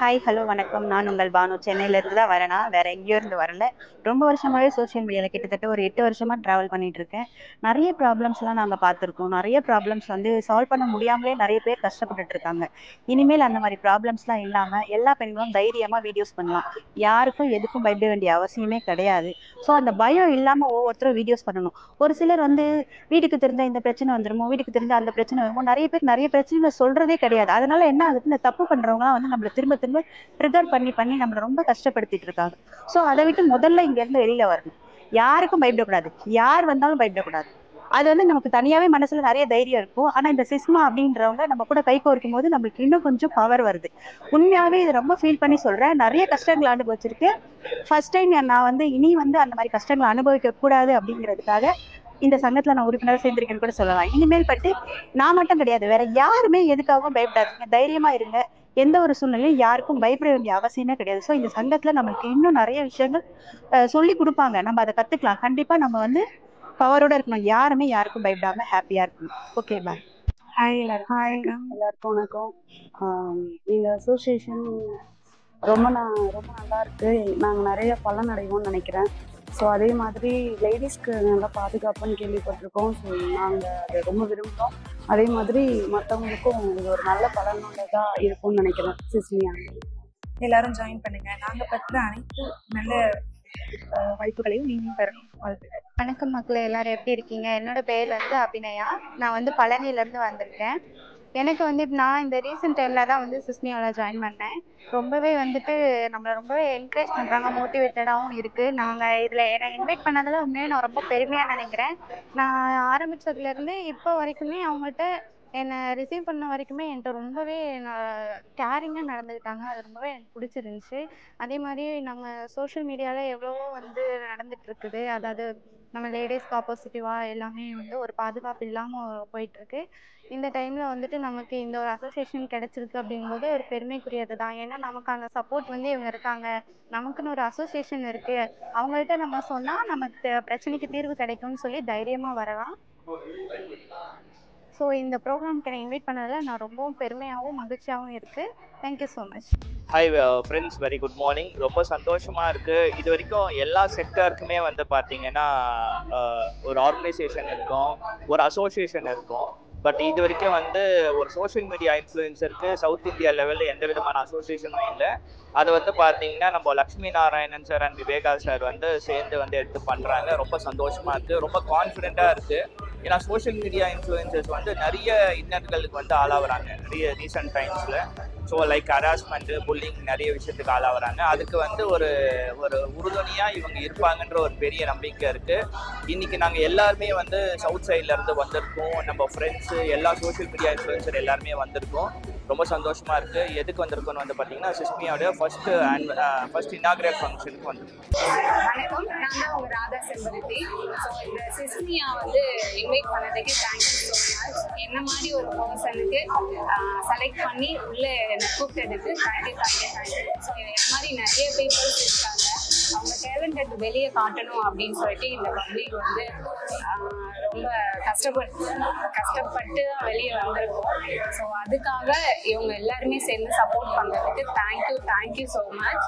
Hi, hello, வணக்கம். நான் உங்கள் பானு. சென்னையிலேருந்து தான் வரேன் நான். வேற எங்கேயோ இருந்து வரல. ரொம்ப வருஷமாவே சோசியல் மீடியால கிட்டத்தட்ட ஒரு 8 வருஷமா ட்ராவல் பண்ணிட்டு இருக்கேன். நெறைய ப்ராப்ளம்ஸ்லாம் நாங்க பார்த்துருக்கோம். நெறைய ப்ராப்ளம்ஸ் வந்து சால்வ் பண்ண முடியாமலே நெறைய பேர் கஷ்டப்பட்டுட்டு இருக்காங்க. இனிமேல் அந்த மாரி ப்ராப்ளம்ஸ்லாம் இல்லாம எல்லா பெண்களும் தைரியமா வீடியோஸ் பண்ணலாம். யாருக்கும் எதுக்கும் பயப்பட வேண்டிய அவசியமே கிடையாது. ஸோ அந்த பயம் இல்லாம ஒவ்வொருத்தரும் வீடியோஸ் பண்ணணும். ஒரு சிலர் வந்து வீட்டுக்கு தெரிஞ்சா இந்த பிரச்சனை வந்துருமோ, வீட்டுக்கு தெரிஞ்சா அந்த பிரச்சனை வருமோ, நெறைய பேர் நெறைய பிரச்சனைகள சொல்றதே கிடையாது. அதனால என்ன ஆகுது, இந்த தப்பு பண்றவங்கலாம் வந்து நம்மள திரும்ப திரும்ப ட்ரிகர் பண்ணி நம்மள ரொம்ப கஷ்டப்படுத்திட்டு இருக்காங்க. ஸோ அத விட்டு முதல்ல இங்க இருந்து வெளியில வரணும். யாருக்கும் பயப்படக்கூடாது. யார் வந்தாலும் பயப்படக்கூடாது. அது வந்து நமக்கு தனியாவே மனசுல நெறைய தைரியம் இருக்கும். ஆனா இந்த சிஸ்மா அப்படின்றவங்க நம்ம கூட கை கோர்க்கும்போது நம்மளுக்கு இன்னும் கொஞ்சம் பவர் வருது. உண்மையாவே இத ரொம்ப ஃபீல் பண்ணி சொல்றேன். நெறைய கஷ்டங்கள அனுபவிச்சிருக்கேன். ஃபர்ஸ்ட் டைம் நான் வந்து இனி வந்து அந்த மாரி கஷ்டங்கள அனுபவிக்க கூடாது அப்படிங்கிறதுக்காக இந்த சங்கத்துல நான் உறுப்பினரா சேர்ந்திருக்கேன்னு கூட சொல்லலாம். இனிமேல் பட்டு நான் மட்டும் கிடையாது. வேற யாருமே எதுக்காகவும் பயப்படாதீங்க. தைரியமா இருங்க. எந்த ஒரு சூழ்நிலையும் யாருக்கும் பயப்பட வேண்டிய அவசியமே கிடையாது. ஸோ இந்த சங்கத்துல நமக்கு இன்னும் நெறைய விஷயங்கள் சொல்லிக் குடுப்பாங்க. நம்ம அத கத்துக்கலாம். கண்டிப்பா நம்ம வந்து பவரோட இருக்கணும். யாருமே யாருக்கும் பயப்படாம ஹாப்பியா இருக்கணும். ஓகே, பாய். ஹாய் எல்லாருக்கும் வணக்கம். எங்க அசோசியேஷன் ரொம்ப நல்லா இருக்கு. நாங்கள் நிறைய பலன் அடைவோம்னு நினைக்கிறேன். ஸோ அதே மாதிரி லேடிஸ்க்கு நல்லா பாதுகாப்புன்னு கேள்விப்பட்டிருக்கோம். ஸோ நாங்கள் அதை ரொம்ப விரும்புகிறோம். அதே மாதிரி மற்றவங்களுக்கும் இது ஒரு நல்ல பலனுள்ளதாக இருக்கும்னு நினைக்கிறேன். சிஸ்மியா எல்லாரும் ஜாயின் பண்ணுங்க. நாங்க பற்ற அனைத்து நல்ல வாய்ப்புகளையும் நீங்களும் பெறணும். வாழ்த்துக்கள். வணக்கம் மக்களே, எல்லாரும் எப்படி இருக்கீங்க? என்னோட பேர் வந்து அபிநயா. நான் வந்து பழனியிலேருந்து வந்திருக்கேன். எனக்கு வந்துட்டு நான் இந்த ரீசெண்ட் டைமில் தான் வந்து சிஸ்னியாவில் ஜாயின் பண்ணேன். ரொம்பவே வந்துட்டு நம்மளை ரொம்பவே என்கரேஜ் பண்ணுறாங்க, மோட்டிவேட்டடாகவும் இருக்குது. நாங்கள் இதில் என்னை இன்வைட் பண்ணதில் உண்மையாக நான் ரொம்ப பெருமையாக நினைக்கிறேன். நான் ஆரம்பித்ததுலேருந்து இப்போ வரைக்குமே அவங்கள்ட்ட என்னை ரிசீவ் பண்ண வரைக்குமே என்கிட்ட ரொம்பவே கேரிங்காக நடந்துக்கிட்டாங்க. அது ரொம்பவே எனக்கு பிடிச்சிருந்துச்சி. அதே மாதிரி நம்ம சோஷியல் மீடியாவில் எவ்வளவோ வந்து நடந்துகிட்ருக்குது. அதாவது நம்ம லேடிஸ்க்கு ஆப்போசிட்டிவாக எல்லாமே வந்து ஒரு பாதுகாப்பு இல்லாமல் போயிட்டுருக்கு. இந்த டைமில் வந்துட்டு நமக்கு இந்த ஒரு அசோசியேஷன் கிடச்சிருக்கு அப்படிங்கும்போது ஒரு பெருமைக்குரியது தான். ஏன்னா நமக்கான சப்போர்ட் வந்து இவங்க இருக்காங்க. நமக்குன்னு ஒரு அசோசியேஷன் இருக்குது. அவங்கள்ட்ட நம்ம சொன்னால் நமக்கு பிரச்சனைக்கு தீர்வு கிடைக்கும்னு சொல்லி தைரியமாக வரலாம். ஸோ இந்த ப்ரோக்ராம்க்கு என்னை இன்வைட் பண்ணதில் நான் ரொம்பவும் பெருமையாகவும் மகிழ்ச்சியாகவும் இருக்குது. Thank you so much. Hi friends, very good morning. ரொம்ப சந்தோஷமாக இருக்குது. இது வரைக்கும் எல்லா செக்டருக்குமே வந்து பார்த்தீங்கன்னா ஒரு ஆர்கனைசேஷன் இருக்கும், ஒரு அசோசியேஷன் இருக்கும். பட் இது வரைக்கும் வந்து ஒரு சோஷியல் மீடியா இன்ஃப்ளூயன்சருக்கு சவுத் இந்தியா லெவலில் எந்த விதமான அசோசியேஷனும் இல்லை. அது வந்து பார்த்தீங்கன்னா நம்ம Lakshmi Narayanan sir and Viveka sir வந்து சேர்ந்து வந்து எடுத்து பண்ணுறாங்க. ரொம்ப சந்தோஷமாக இருக்குது, ரொம்ப கான்ஃபிடென்ட்டாக இருக்குது. ஏன்னா சோஷியல் மீடியா இன்ஃப்ளூயன்சர்ஸ் வந்து நிறைய இன்னல்களுக்கு வந்து ஆளாகிறாங்க ரீசன்ட் டைம்ஸில். ஸோ லைக் ஹராஸ்மெண்ட்டு, புல்லிங், நிறைய விஷயத்துக்கு ஆளாகிறாங்க. அதுக்கு வந்து ஒரு உறுதுணையாக இவங்க இருப்பாங்கன்ற ஒரு பெரிய நம்பிக்கை இருக்குது. இன்றைக்கி நாங்கள் எல்லாருமே வந்து சவுத் சைட்லேருந்து வந்திருக்கோம். நம்ம ஃப்ரெண்ட்ஸு எல்லா சோஷியல் மீடியா இன்ஃப்ளூயன்சர் எல்லாருமே வந்திருக்கோம். ரொம்ப சந்தோஷமாக இருக்குது. எதுக்கு வந்திருக்கோன்னு வந்து பார்த்தீங்கன்னா சிஸ்மியோட ஃபர்ஸ்ட் இனாகுரல் ஃபங்க்ஷனுக்கு வந்திருக்கோம். வணக்கம், நான் தான் உங்கள் ராதா செம்பருத்தி. ஸோ இந்த சிஸ்மியா வந்து இன்வைட் பண்ணதுக்கு தேங்க்யூ ஸோ மச். என்ன மாதிரி ஒரு பர்சனுக்கு செலக்ட் பண்ணி உள்ளே கூப்பிட்டதுக்கு தேங்க்யூ. ஸோ என்ன மாதிரி நிறைய பீப்புள்ஸ் இருக்காங்க. அவங்க டேலண்டட் வெளியே காட்டணும் அப்படின்னு சொல்லிட்டு இந்த பப்ளிக் வந்து ரொம்ப கஷ்டப்பட்டு வெளியே வந்திருக்கோம். ஸோ அதுக்காக இவங்க எல்லாருமே சேர்ந்து சப்போர்ட் பண்ணுறதுக்கு தேங்க்யூ ஸோ மச்.